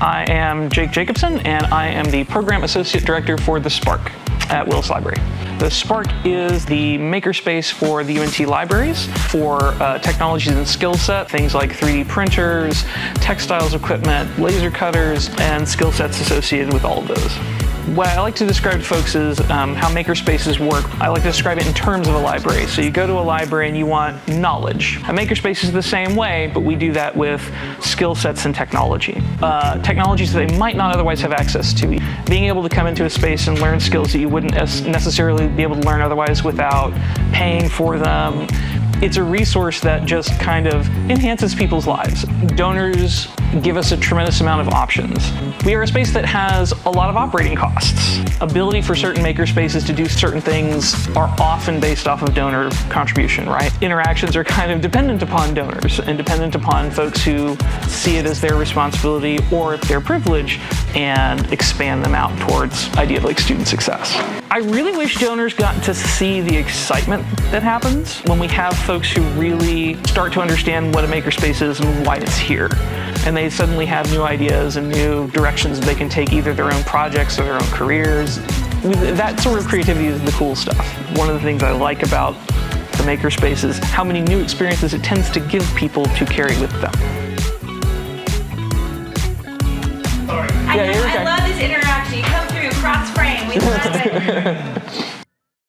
I am Jake Jacobson, and I am the Program Associate Director for the Spark at Willis Library. The Spark is the makerspace for the UNT libraries for technologies and skill set, things like 3D printers, textiles equipment, laser cutters, and skill sets associated with all of those. What I like to describe to folks is how makerspaces work. I like to describe it in terms of a library. So you go to a library and you want knowledge. A makerspace is the same way, but we do that with skill sets and technology. Technologies that they might not otherwise have access to. Being able to come into a space and learn skills that you wouldn't necessarily be able to learn otherwise without paying for them. It's a resource that just kind of enhances people's lives. Donors give us a tremendous amount of options. We are a space that has a lot of operating costs. Ability for certain makerspaces to do certain things are often based off of donor contribution, right? Interactions are kind of dependent upon donors and dependent upon folks who see it as their responsibility or their privilege and expand them out towards ideas like student success. I really wish donors got to see the excitement that happens when we have folks who really start to understand what a makerspace is and why it's here. And they suddenly have new ideas and new directions that they can take either their own projects or their own careers. That sort of creativity is the cool stuff. One of the things I like about the makerspace is how many new experiences it tends to give people to carry with them. I love this interaction. You come through cross frame. We love it.